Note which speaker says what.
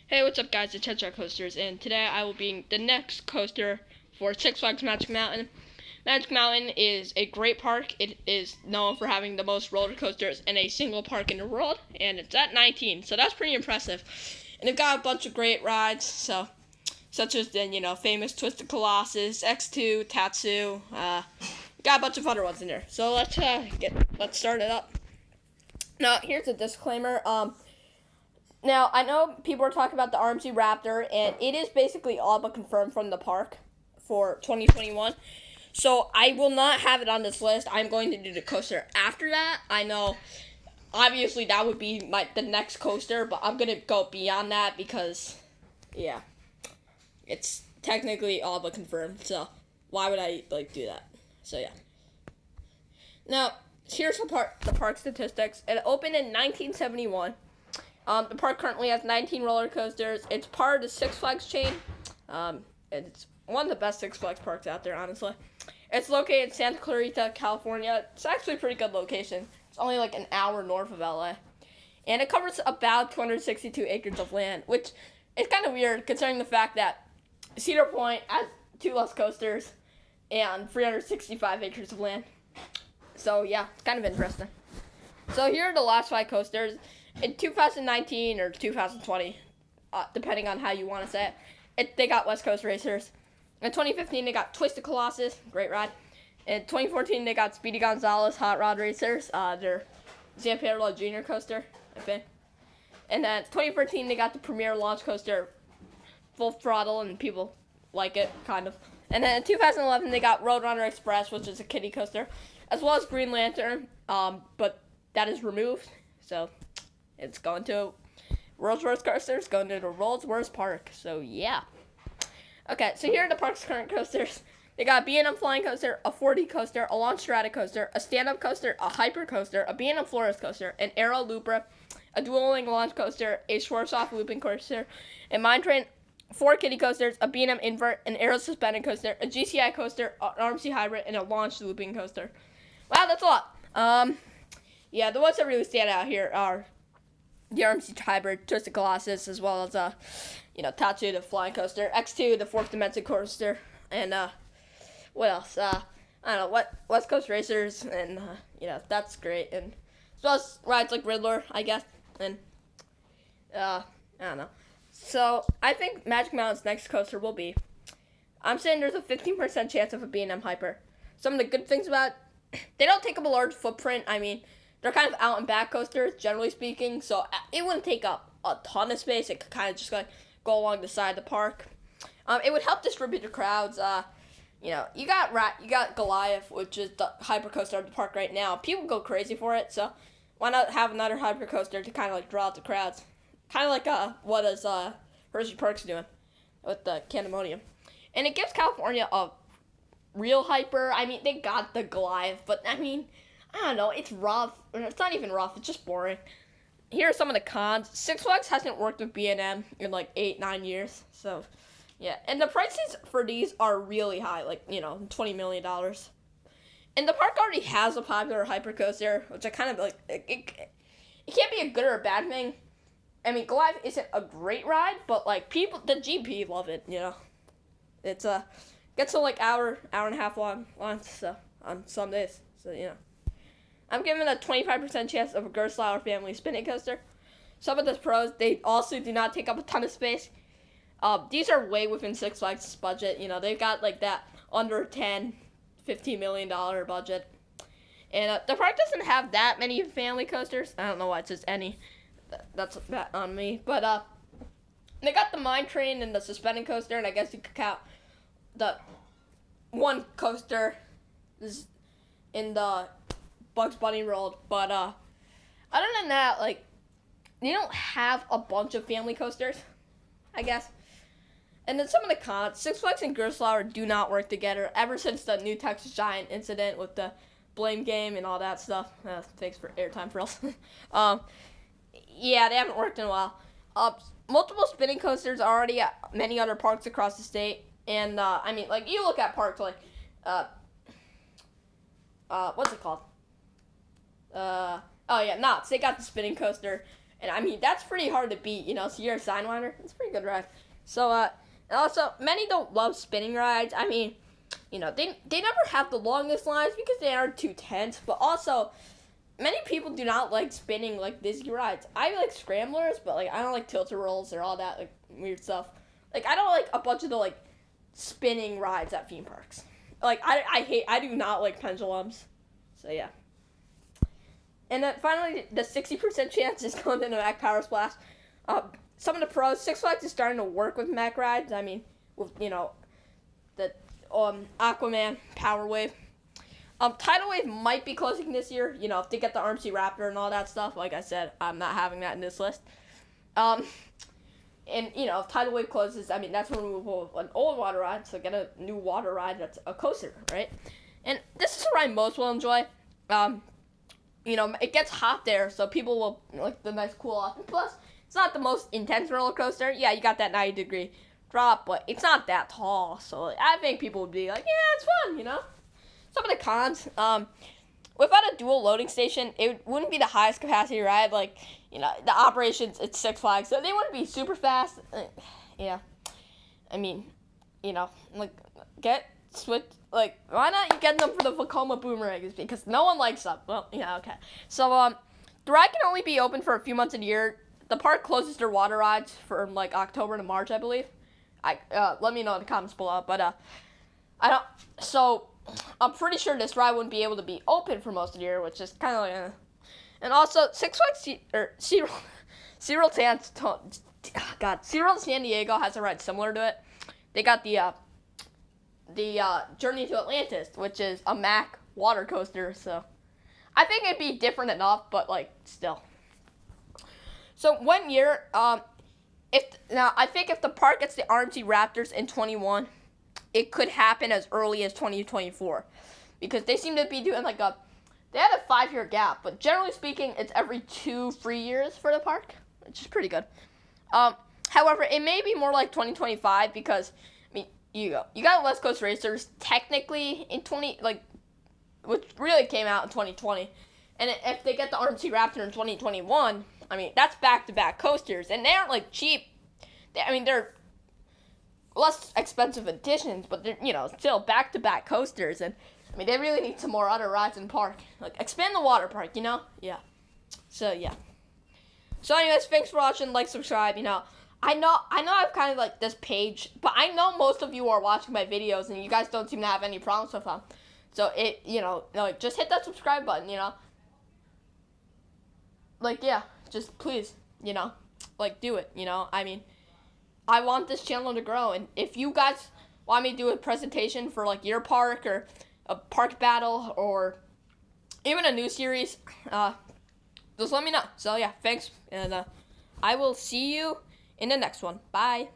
Speaker 1: Hey, what's up guys, it's Rollercoasters, and today I will be the next coaster for Six Flags Magic Mountain. Magic Mountain is a great park. It is known for having the most roller coasters in a single park in the world, and it's at 19, so that's pretty impressive. And they've got a bunch of great rides, such as the famous Twisted Colossus, X2, Tatsu, got a bunch of other ones in there. So let's start it up. Now, here's a disclaimer. Now, I know people are talking about the RMC Raptor, and it is basically all but confirmed from the park for 2021. So, I will not have it on this list. I'm going to do the coaster after that. I know, obviously, that would be the next coaster, but I'm going to go beyond that because, yeah, it's technically all but confirmed. So, why would I, do that? So, yeah. Now, here's the park statistics. It opened in 1971. The park currently has 19 roller coasters. It's part of the Six Flags chain. It's one of the best Six Flags parks out there, honestly. It's located in Santa Clarita, California. It's actually a pretty good location. It's only an hour north of LA. And it covers about 262 acres of land, which is kind of weird considering the fact that Cedar Point has 2 less coasters and 365 acres of land. So, yeah, it's kind of interesting. So, here are the last 5 coasters. In 2019 or 2020, depending on how you want to say it, they got West Coast Racers. In 2015, they got Twisted Colossus, great ride. In 2014, they got Speedy Gonzales Hot Rod Racers, their Zamperla Junior coaster, I think. And then 2013, they got the Premier Launch Coaster, Full Throttle, and people like it, kind of. And then in 2011, they got Roadrunner Express, which is a kiddie coaster, as well as Green Lantern, but that is removed, so it's going to World's Worst Coasters, going to the World's Worst Park. So, yeah. Okay, so here are the park's current coasters. They got a B&M Flying Coaster, a 4D Coaster, a Launch Strata Coaster, a Stand-Up Coaster, a Hyper Coaster, a B&M Flores Coaster, an Aero Looper, a Dueling Launch Coaster, a Schwarzkopf Looping Coaster, a Mine Train, 4 kiddie coasters, a B&M Invert, an Aero Suspended Coaster, a GCI Coaster, an RMC Hybrid, and a Launch Looping Coaster. Wow, that's a lot. Yeah, the ones that really stand out here are the RMC Hybrid, Twisted Colossus, as well as, Tatsu, the Flying Coaster, X2, the 4th Dimension Coaster, and, what else? I don't know, West Coast Racers, and, that's great, and as well as rides like Riddler, I guess, and, I don't know. So, I think Magic Mountain's next coaster will be, I'm saying there's a 15% chance of a B&M Hyper. Some of the good things about it, they don't take up a large footprint. I mean, they're kind of out and back coasters, generally speaking, so it wouldn't take up a ton of space. It could kind of just go along the side of the park. It would help distribute the crowds. You got Goliath, which is the hyper coaster of the park right now. People go crazy for it, so why not have another hyper coaster to kind of draw out the crowds? Kind of like what is Hershey Park's doing with the Candemonium, and it gives California a real hyper. I mean, they got the Goliath, but I mean, I don't know, it's rough. It's not even rough, it's just boring. Here are some of the cons. Six Flags hasn't worked with B&M in 8-9 years. So, yeah. And the prices for these are really high, $20 million. And the park already has a popular hypercoaster, which I kind of it can't be a good or a bad thing. I mean, Goliath isn't a great ride, but people, the GP love it, It's gets to hour and a half long so on some days. So, I'm giving a 25% chance of a Gerstlauer family spinning coaster. Some of the pros, they also do not take up a ton of space. These are way within Six Flags' budget. They've got that under $15 million budget. And the park doesn't have that many family coasters. I don't know why it says any. That's that on me. But they got the Mine Train and the Suspended Coaster, and I guess you could count the one coaster is in the Bugs Bunny World, but other than that, they don't have a bunch of family coasters, I guess. And then some of the cons, Six Flags and Gerstlauer do not work together ever since the New Texas Giant incident with the blame game and all that stuff. Thanks for airtime, Frills. Yeah, they haven't worked in a while. Multiple spinning coasters are already at many other parks across the state, and you look at parks what's it called? Knott's. They got the spinning coaster And I mean, that's pretty hard to beat, so you're a Sidewinder. It's a pretty good ride. So, and also, many don't love spinning rides. I mean, they never have the longest lines because they aren't too tense, but also, many people do not like spinning, like, Disney rides. I like scramblers, but, like, I don't like tilt-a-rolls or all that, like, weird stuff. Like, I don't like a bunch of the, like, spinning rides at theme parks. Like, I do not like pendulums. So, yeah. And then, finally, the 60% chance is going to Mac Power Splash. Some of the pros, Six Flags is starting to work with Mac rides. I mean, with, the Aquaman, Power Wave. Tidal Wave might be closing this year, if they get the RMC Raptor and all that stuff. Like I said, I'm not having that in this list. And, if Tidal Wave closes, I mean, that's removal of an old water ride, so get a new water ride that's a coaster, right? And this is a ride most will enjoy. It gets hot there, so people will like the nice cool off. And plus, it's not the most intense roller coaster. Yeah, you got that 90-degree drop, but it's not that tall, so I think people would be like, yeah, it's fun, Some of the cons, without a dual loading station, it wouldn't be the highest capacity ride. Like, the operations, it's Six Flags, so they wouldn't be super fast. Yeah. I mean, like, why not you get them for the Vekoma boomerangs? Because no one likes them. Well, yeah, okay. So, the ride can only be open for a few months a year. The park closes their water rides from, like, October to March, I believe. Let me know in the comments below, but, I'm pretty sure this ride wouldn't be able to be open for most of the year, which is kind of like, And also, Six Flags SeaWorld San Diego has a ride similar to it. They got the Journey to Atlantis, which is a Mac water coaster. So, I think it'd be different enough, but like still. So 1 year, I think if the park gets the RMC Raptors in 21. It could happen as early as 2024 because they seem to be doing they had a 5-year gap, but generally speaking, it's every 2-3 years for the park, which is pretty good. However, it may be more like 2025 because, I mean, you got West Coast Racers technically in which really came out in 2020, and if they get the RMC Raptor in 2021, I mean, that's back-to-back coasters, and they aren't cheap. They're less expensive additions, but they're, still back-to-back coasters, and, they really need some more other rides in the park. Expand the water park, Yeah. So, yeah. So, anyways, thanks for watching, subscribe, I know I've kind of, this page, but I know most of you are watching my videos, and you guys don't seem to have any problems with them. So, just hit that subscribe button, yeah, just please, do it, I want this channel to grow, and if you guys want me to do a presentation for your park or a park battle or even a new series, just let me know. So yeah, thanks, and I will see you in the next one. Bye.